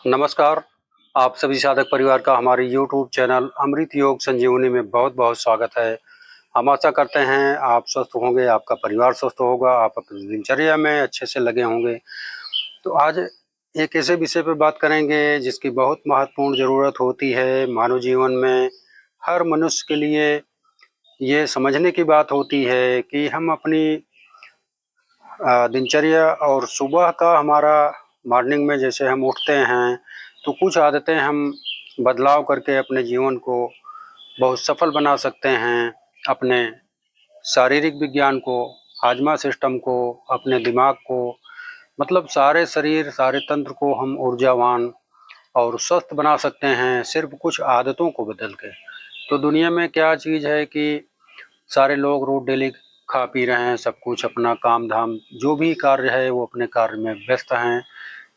नमस्कार। आप सभी साधक परिवार का हमारे YouTube चैनल अमृत योग संजीवनी में बहुत बहुत स्वागत है। हम आशा करते हैं आप स्वस्थ होंगे, आपका परिवार स्वस्थ होगा, आप अपनी दिनचर्या में अच्छे से लगे होंगे। तो आज एक ऐसे विषय पर बात करेंगे जिसकी बहुत महत्वपूर्ण ज़रूरत होती है मानव जीवन में। हर मनुष्य के लिए ये समझने की बात होती है कि हम अपनी दिनचर्या और सुबह का हमारा मॉर्निंग में जैसे हम उठते हैं तो कुछ आदतें हम बदलाव करके अपने जीवन को बहुत सफल बना सकते हैं। अपने शारीरिक विज्ञान को, हाजमा सिस्टम को, अपने दिमाग को, मतलब सारे शरीर, सारे तंत्र को हम ऊर्जावान और स्वस्थ बना सकते हैं सिर्फ कुछ आदतों को बदल के। तो दुनिया में क्या चीज़ है कि सारे लोग रोज डेली खा पी रहे हैं, सब कुछ अपना काम धाम जो भी कार्य है वो अपने कार्य में व्यस्त हैं,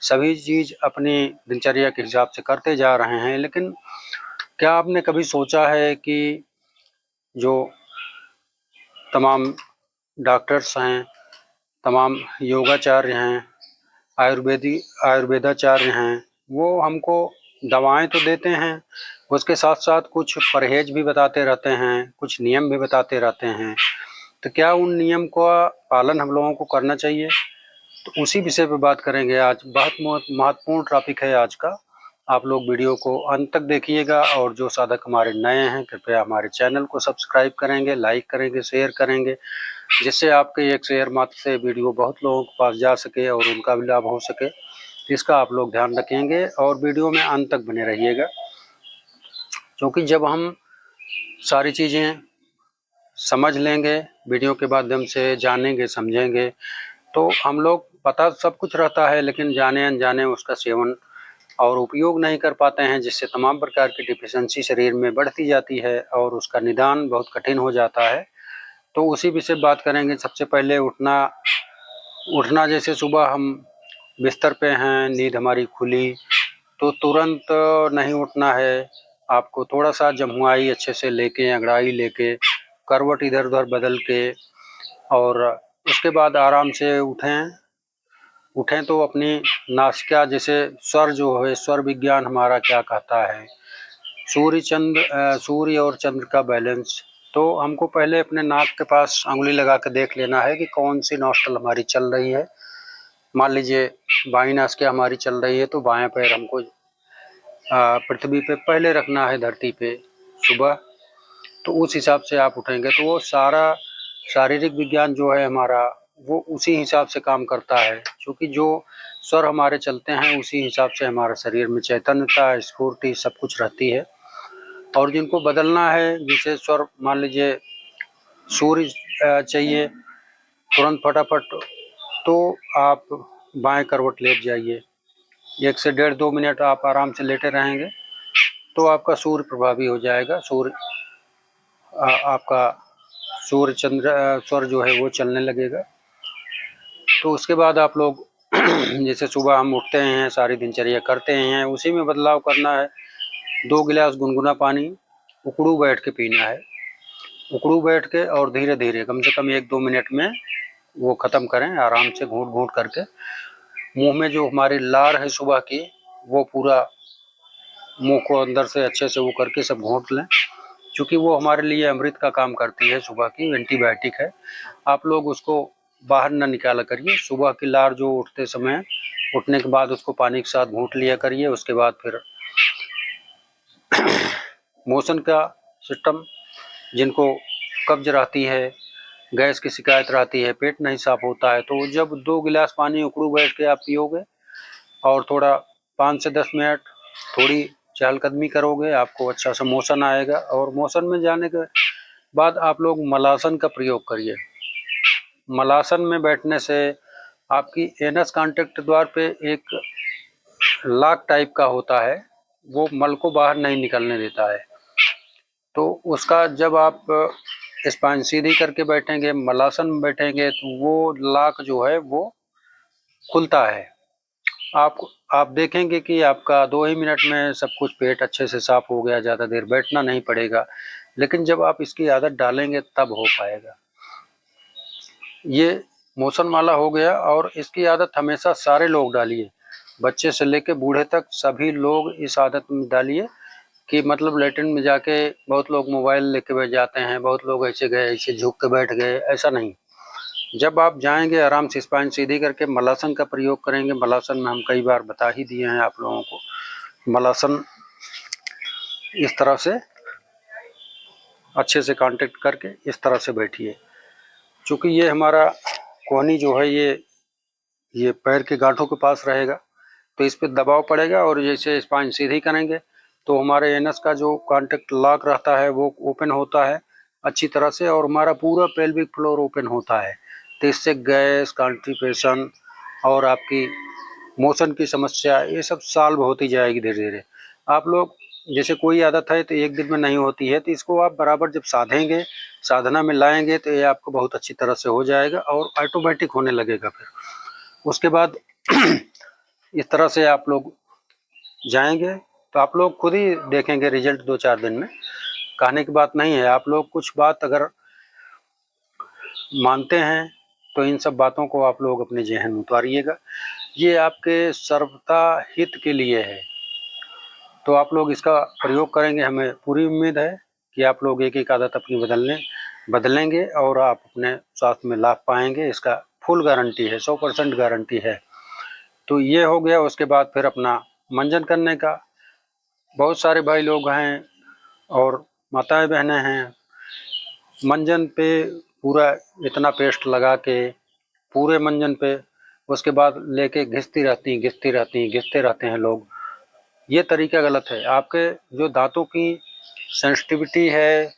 सभी चीज़ अपनी दिनचर्या के हिसाब से करते जा रहे हैं। लेकिन क्या आपने कभी सोचा है कि जो तमाम डॉक्टर्स हैं, तमाम योगाचार्य हैं, आयुर्वेदाचार्य हैं, वो हमको दवाएं तो देते हैं, उसके साथ साथ कुछ परहेज भी बताते रहते हैं, कुछ नियम भी बताते रहते हैं। तो क्या उन नियम का पालन हम लोगों को करना चाहिए? तो उसी विषय पे बात करेंगे आज। बहुत महत्वपूर्ण टॉपिक है आज का। आप लोग वीडियो को अंत तक देखिएगा और जो साधक हमारे नए हैं कृपया हमारे चैनल को सब्सक्राइब करेंगे, लाइक करेंगे, शेयर करेंगे, जिससे आपके एक शेयर मात्र से वीडियो बहुत लोगों के पास जा सके और उनका भी लाभ हो सके। इसका आप लोग ध्यान रखेंगे और वीडियो में अंत तक बने रहिएगा, क्योंकि जब हम सारी चीज़ें समझ लेंगे, वीडियो के माध्यम से जानेंगे, समझेंगे, तो हम लोग पता सब कुछ रहता है लेकिन जाने अनजाने उसका सेवन और उपयोग नहीं कर पाते हैं, जिससे तमाम प्रकार की डिफिशेंसी शरीर में बढ़ती जाती है और उसका निदान बहुत कठिन हो जाता है। तो उसी विषय बात करेंगे। सबसे पहले उठना जैसे सुबह हम बिस्तर पे हैं, नींद हमारी खुली तो तुरंत नहीं उठना है। आपको थोड़ा सा जम्हुआई अच्छे से लेके, अंगड़ाई लेके, करवट इधर उधर बदल के और उसके बाद आराम से उठें तो अपनी नासिका, जैसे स्वर जो है, स्वर विज्ञान हमारा क्या कहता है, सूर्य और चंद्र का बैलेंस। तो हमको पहले अपने नाक के पास उंगली लगा के देख लेना है कि कौन सी नॉस्ट्रल हमारी चल रही है। मान लीजिए बाईं नासिका हमारी चल रही है तो बायां पैर हमको पृथ्वी पे पहले रखना है, धरती पे सुबह। तो उस हिसाब से आप उठेंगे तो वो सारा शारीरिक विज्ञान जो है हमारा वो उसी हिसाब से काम करता है, क्योंकि जो स्वर हमारे चलते हैं उसी हिसाब से हमारे शरीर में चैतन्यता, स्फूर्ति सब कुछ रहती है। और जिनको बदलना है, जैसे स्वर मान लीजिए सूर्य चाहिए तुरंत फटाफट, तो आप बाएं करवट लेट जाइए, 1 से 1.5-2 मिनट आप आराम से लेटे रहेंगे तो आपका सूर्य प्रभावी हो जाएगा। आपका सूर्य चंद्र स्वर जो है वो चलने लगेगा। तो उसके बाद आप लोग जैसे सुबह हम उठते हैं, सारी दिनचर्या करते हैं, उसी में बदलाव करना है। 2 गिलास गुनगुना पानी उकड़ू बैठ के पीना है। उकड़ू बैठ के और धीरे धीरे कम से कम 1-2 मिनट में वो ख़त्म करें, आराम से घूंट घूंट करके। मुंह में जो हमारी लार है सुबह की, वो पूरा मुंह को अंदर से अच्छे से वो करके सब घोंट लें, क्योंकि वो हमारे लिए अमृत का काम करती है, सुबह की एंटीबायोटिक है। आप लोग उसको बाहर ना निकाला करिए। सुबह की लार जो उठते समय, उठने के बाद उसको पानी के साथ घूंट लिया करिए। उसके बाद फिर मोशन का सिस्टम, जिनको कब्ज रहती है, गैस की शिकायत रहती है, पेट नहीं साफ होता है, तो जब 2 गिलास पानी उकड़ू बैठ के आप पियोगे और थोड़ा 5 से 10 मिनट थोड़ी चहलकदमी करोगे, आपको अच्छा सा मोशन आएगा। और मोशन में जाने के बाद आप लोग मलासन का प्रयोग करिए। मलासन में बैठने से आपकी एनस कॉन्टैक्ट द्वार पे एक लॉक टाइप का होता है, वो मल को बाहर नहीं निकलने देता है। तो उसका जब आप स्पाइन सीधी करके बैठेंगे, मलासन में बैठेंगे, तो वो लॉक जो है वो खुलता है। आप देखेंगे कि आपका 2 ही मिनट में सब कुछ पेट अच्छे से साफ हो गया, ज़्यादा देर बैठना नहीं पड़ेगा। लेकिन जब आप इसकी आदत डालेंगे तब हो पाएगा। ये मोशन वाला हो गया और इसकी आदत हमेशा सारे लोग डालिए। बच्चे से लेके बूढ़े तक सभी लोग इस आदत में डालिए कि मतलब लैट्रिन में जाके बहुत लोग मोबाइल लेके बैठ जाते हैं, बहुत लोग ऐसे गए ऐसे झुक के बैठ गए, ऐसा नहीं। जब आप जाएंगे आराम से स्पाइन सीधी करके मलासन का प्रयोग करेंगे। मलासन में हम कई बार बता ही दिए हैं आप लोगों को। मलासन इस तरह से अच्छे से कांटेक्ट करके इस तरह से बैठिए। चूँकि ये हमारा कोहनी जो है ये पैर के गांठों के पास रहेगा, तो इस पर दबाव पड़ेगा और जैसे स्पाइन सीधी करेंगे तो हमारे एनस का जो कांटेक्ट लॉक रहता है वो ओपन होता है अच्छी तरह से, और हमारा पूरा पेल्विक फ्लोर ओपन होता है। तो इससे गैस, कॉन्स्टिपेशन और आपकी मोशन की समस्या ये सब सॉल्व होती जाएगी धीरे धीरे। आप लोग जैसे कोई आदत है तो एक दिन में नहीं होती है, तो इसको आप बराबर जब साधेंगे, साधना में लाएंगे तो ये आपको बहुत अच्छी तरह से हो जाएगा और ऑटोमेटिक होने लगेगा। फिर उसके बाद इस तरह से आप लोग जाएंगे तो आप लोग खुद ही देखेंगे रिजल्ट 2-4 दिन में। कहने की बात नहीं है, आप लोग कुछ बात अगर मानते हैं तो इन सब बातों को आप लोग अपने जहन में उतारिएगा। ये आपके सर्वथा हित के लिए है, तो आप लोग इसका प्रयोग करेंगे। हमें पूरी उम्मीद है कि आप लोग एक एक आदत अपनी बदलेंगे और आप अपने स्वास्थ्य में लाभ पाएंगे। इसका फुल गारंटी है, 100% गारंटी है। तो ये हो गया। उसके बाद फिर अपना मंजन करने का। बहुत सारे भाई लोग हैं और माताएं बहनें हैं, मंजन पे पूरा इतना पेस्ट लगा के पूरे मंजन पे उसके बाद लेके घिसती घिसते रहते हैं लोग। ये तरीका गलत है। आपके जो दांतों की सेंसिटिविटी है,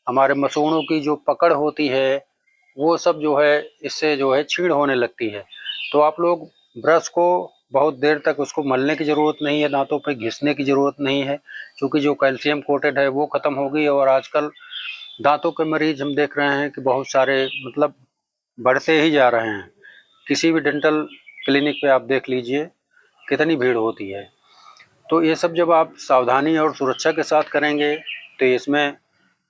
हमारे मसूड़ों की जो पकड़ होती है, वो सब जो है इससे जो है छीड़ होने लगती है। तो आप लोग ब्रश को बहुत देर तक उसको मलने की ज़रूरत नहीं है, दांतों पे घिसने की ज़रूरत नहीं है, क्योंकि जो कैल्शियम कोटेड है वो ख़त्म हो गई। और आजकल दांतों के मरीज हम देख रहे हैं कि बहुत सारे मतलब बढ़ते ही जा रहे हैं। किसी भी डेंटल क्लिनिक पे आप देख लीजिए कितनी भीड़ होती है। तो ये सब जब आप सावधानी और सुरक्षा के साथ करेंगे तो इसमें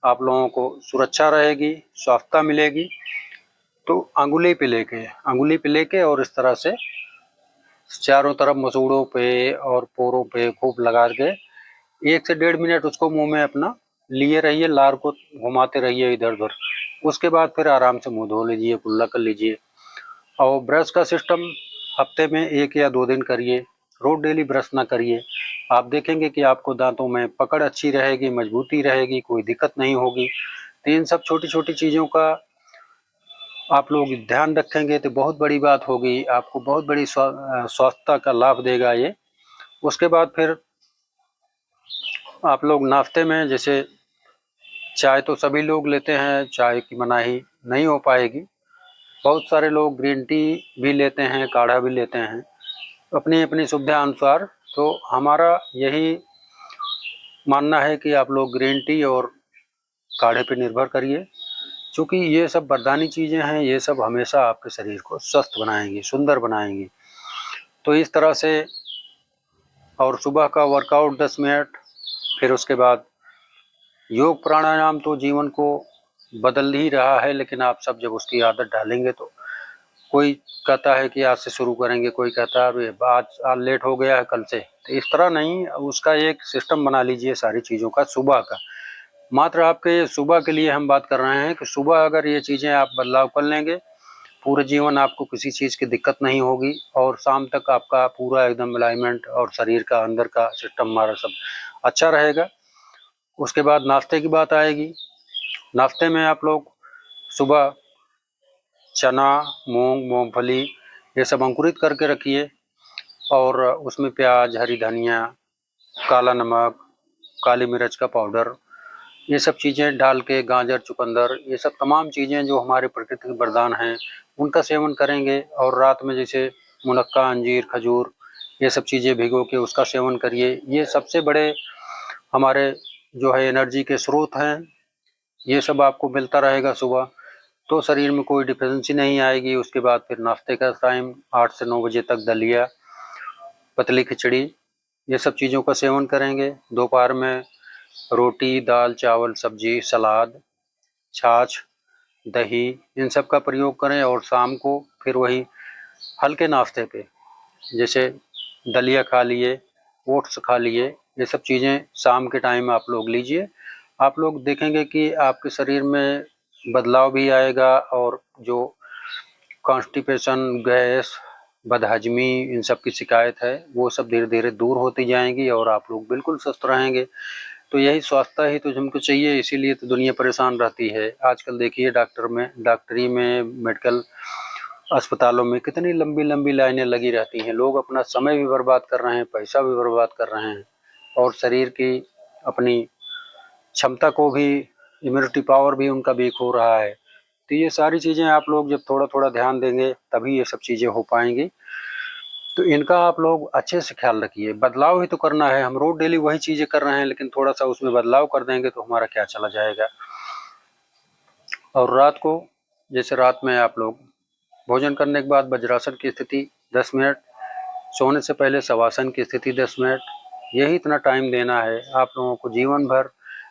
आप लोगों को सुरक्षा रहेगी, स्वास्थ्य मिलेगी। तो अंगुली पे लेके और इस तरह से चारों तरफ मसूड़ों पे और पोरों पे खूब लगा के 1 से 1.5 मिनट उसको मुंह में अपना लिए रहिए, लार को घुमाते रहिए इधर उधर। उसके बाद फिर आराम से मुंह धो लीजिए, कुल्ला कर लीजिए। और ब्रश का सिस्टम हफ्ते में 1 या 2 दिन करिए, रोज डेली ब्रश ना करिए। आप देखेंगे कि आपको दांतों में पकड़ अच्छी रहेगी, मजबूती रहेगी, कोई दिक्कत नहीं होगी। तो इन सब छोटी छोटी चीज़ों का आप लोग ध्यान रखेंगे तो बहुत बड़ी बात होगी, आपको बहुत बड़ी स्वास्थ्य का लाभ देगा ये। उसके बाद फिर आप लोग नाश्ते में जैसे चाय तो सभी लोग लेते हैं, चाय की मनाही नहीं हो पाएगी। बहुत सारे लोग ग्रीन टी भी लेते हैं, काढ़ा भी लेते हैं, अपनी अपनी सुविधा अनुसार। तो हमारा यही मानना है कि आप लोग ग्रीन टी और काढ़े पे निर्भर करिए, क्योंकि ये सब वरदानी चीज़ें हैं। ये सब हमेशा आपके शरीर को स्वस्थ बनाएंगी, सुंदर बनाएंगी। तो इस तरह से, और सुबह का वर्कआउट 10 मिनट, फिर उसके बाद योग प्राणायाम तो जीवन को बदल ही रहा है, लेकिन आप सब जब उसकी आदत डालेंगे तो कोई कहता है कि आज से शुरू करेंगे, कोई कहता है अभी आज लेट हो गया है कल से। तो इस तरह नहीं, उसका एक सिस्टम बना लीजिए सारी चीज़ों का सुबह का। मात्र आपके सुबह के लिए हम बात कर रहे हैं कि सुबह अगर ये चीज़ें आप बदलाव कर लेंगे, पूरे जीवन आपको किसी चीज़ की दिक्कत नहीं होगी और शाम तक आपका पूरा एकदम अलाइनमेंट और शरीर का अंदर का सिस्टम हमारा सब अच्छा रहेगा। उसके बाद नाश्ते की बात आएगी। नाश्ते में आप लोग सुबह चना, मूंग, मूंगफली ये सब अंकुरित करके रखिए, और उसमें प्याज, हरी धनिया, काला नमक, काली मिर्च का पाउडर, ये सब चीज़ें डाल के, गाजर, चुकंदर, ये सब तमाम चीज़ें जो हमारे प्रकृति के वरदान हैं उनका सेवन करेंगे। और रात में जैसे मुनक्का, अंजीर, खजूर, ये सब चीज़ें भिगो के उसका सेवन करिए। ये सबसे बड़े हमारे जो है एनर्जी के स्रोत हैं। ये सब आपको मिलता रहेगा सुबह, तो शरीर में कोई डिफिशेंसी नहीं आएगी। उसके बाद फिर नाश्ते का टाइम 8 से 9 बजे तक दलिया, पतली खिचड़ी, ये सब चीज़ों का सेवन करेंगे। दोपहर में रोटी, दाल, चावल, सब्जी, सलाद, छाछ, दही, इन सब का प्रयोग करें। और शाम को फिर वही हल्के नाश्ते पे, जैसे दलिया खा लिए, ओट्स खा लिए, ये सब चीज़ें शाम के टाइम आप लोग लीजिए। आप लोग देखेंगे कि आपके शरीर में बदलाव भी आएगा और जो कॉन्स्टिपेशन, गैस, बदहजमी, इन सब की शिकायत है वो सब धीरे धीरे दूर होती जाएंगी और आप लोग बिल्कुल स्वस्थ रहेंगे। तो यही स्वास्थ्य ही तो हमको चाहिए, इसीलिए तो दुनिया परेशान रहती है। आजकल देखिए डॉक्टरी में, मेडिकल अस्पतालों में कितनी लंबी लंबी लाइनें लगी रहती हैं। लोग अपना समय भी बर्बाद कर रहे हैं, पैसा भी बर्बाद कर रहे हैं और शरीर की अपनी क्षमता को भी, इम्यूनिटी पावर भी उनका वीक हो रहा है। तो ये सारी चीज़ें आप लोग जब थोड़ा थोड़ा ध्यान देंगे तभी ये सब चीज़ें हो पाएंगी। तो इनका आप लोग अच्छे से ख्याल रखिए। बदलाव ही तो करना है, हम रोज डेली वही चीज़ें कर रहे हैं, लेकिन थोड़ा सा उसमें बदलाव कर देंगे तो हमारा क्या चला जाएगा। और रात को, जैसे रात में आप लोग भोजन करने के बाद वज्रासन की स्थिति 10 मिनट, सोने से पहले शवासन की स्थिति 10 मिनट, यही इतना टाइम देना है। आप लोगों को जीवन भर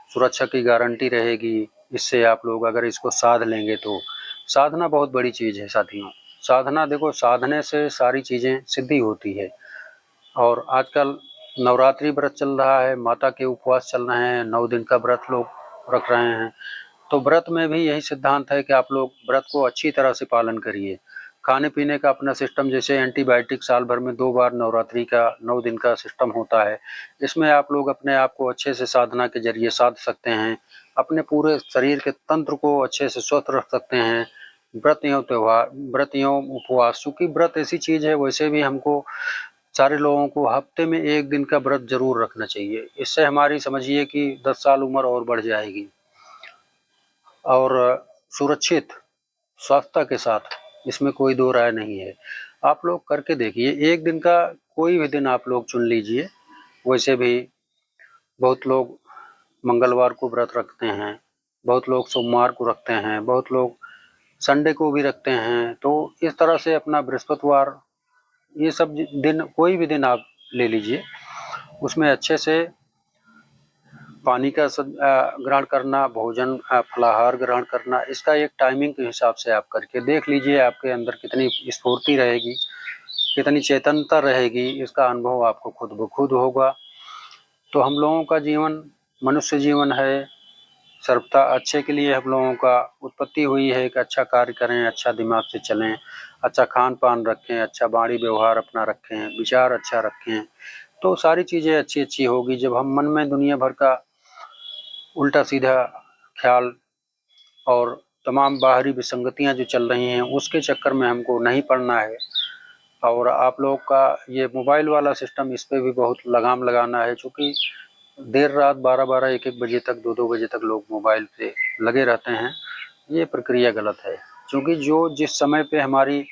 सुरक्षा की गारंटी रहेगी। इससे आप लोग अगर इसको साध लेंगे तो साधना बहुत बड़ी चीज़ है साथियों। साधना देखो, साधने से सारी चीज़ें सिद्धि होती है। और आजकल नवरात्रि व्रत चल रहा है, माता के उपवास चल रहे हैं, 9 दिन का व्रत लोग रख रहे हैं। तो व्रत में भी यही सिद्धांत है कि आप लोग व्रत को अच्छी तरह से पालन करिए। खाने पीने का अपना सिस्टम, जैसे एंटीबायोटिक साल भर में 2 बार नवरात्रि का 9 दिन का सिस्टम होता है, इसमें आप लोग अपने आप को अच्छे से साधना के जरिए साध सकते हैं। अपने पूरे शरीर के तंत्र को अच्छे से स्वस्थ रख सकते हैं। व्रत एवं त्योहार, व्रत एवं उपवास, चूँकि व्रत ऐसी चीज़ है, वैसे भी हमको सारे लोगों को हफ्ते में 1 दिन का व्रत जरूर रखना चाहिए। इससे हमारी समझिए कि 10 साल उम्र और बढ़ जाएगी और सुरक्षित स्वास्थ्य के साथ, इसमें कोई दो राय नहीं है। आप लोग करके देखिए, 1 दिन का कोई भी दिन आप लोग चुन लीजिए। वैसे भी बहुत लोग मंगलवार को व्रत रखते हैं, बहुत लोग सोमवार को रखते हैं, बहुत लोग संडे को भी रखते हैं। तो इस तरह से अपना बृहस्पतिवार, ये सब दिन, कोई भी दिन आप ले लीजिए, उसमें अच्छे से पानी का ग्रहण करना, भोजन फलाहार ग्रहण करना, इसका एक टाइमिंग के हिसाब से आप करके देख लीजिए आपके अंदर कितनी स्फूर्ति रहेगी, कितनी चेतनता रहेगी, इसका अनुभव आपको खुद ब खुद होगा। तो हम लोगों का जीवन मनुष्य जीवन है, सर्वथा अच्छे के लिए हम लोगों का उत्पत्ति हुई है कि अच्छा कार्य करें, अच्छा दिमाग से चलें, अच्छा खान पान रखें, अच्छा वाणी व्यवहार अपना रखें, विचार अच्छा रखें, तो सारी चीज़ें अच्छी अच्छी होगी। जब हम मन में दुनिया भर का उल्टा सीधा ख्याल और तमाम बाहरी विसंगतियां जो चल रही हैं, उसके चक्कर में हमको नहीं पड़ना है। और आप लोग का ये मोबाइल वाला सिस्टम, इस पे भी बहुत लगाम लगाना है, चूँकि देर रात 12-12, 1-1 बजे तक, 2-2 बजे तक लोग मोबाइल पे लगे रहते हैं। ये प्रक्रिया गलत है, क्योंकि जो जिस समय पे हमारी,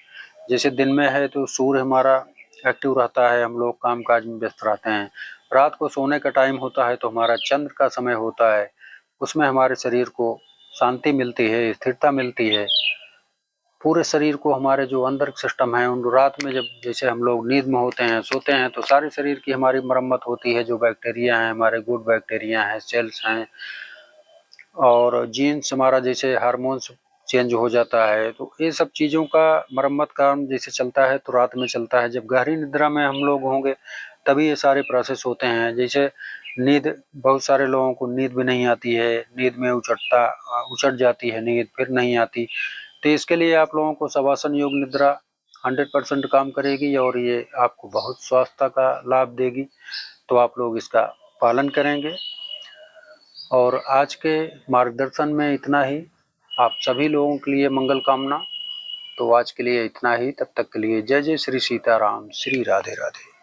जैसे दिन में है तो सूर्य हमारा एक्टिव रहता है, हम लोग काम काज में व्यस्त रहते हैं। रात को सोने का टाइम होता है तो हमारा चंद्र का समय होता है, उसमें हमारे शरीर को शांति मिलती है, स्थिरता मिलती है। पूरे शरीर को, हमारे जो अंदर सिस्टम है, उन रात में जब जैसे हम लोग नींद में होते हैं, सोते हैं, तो सारे शरीर की हमारी मरम्मत होती है। जो बैक्टीरिया हैं, हमारे गुड बैक्टीरिया हैं, सेल्स हैं, और जीन्स हमारा, जैसे हार्मोन्स चेंज हो जाता है, तो ये सब चीज़ों का मरम्मत काम जैसे चलता है तो रात में चलता है। जब गहरी निद्रा में हम लोग होंगे तभी ये सारे प्रोसेस होते हैं। जैसे नींद, बहुत सारे लोगों को नींद भी नहीं आती है, नींद में उचट जाती है नींद, फिर नहीं आती। तो इसके लिए आप लोगों को शवासन योग निद्रा 100% काम करेगी और ये आपको बहुत स्वास्थ्य का लाभ देगी। तो आप लोग इसका पालन करेंगे। और आज के मार्गदर्शन में इतना ही। आप सभी लोगों के लिए मंगल कामना। तो आज के लिए इतना ही, तब तक के लिए जय जय श्री सीताराम, श्री राधे राधे।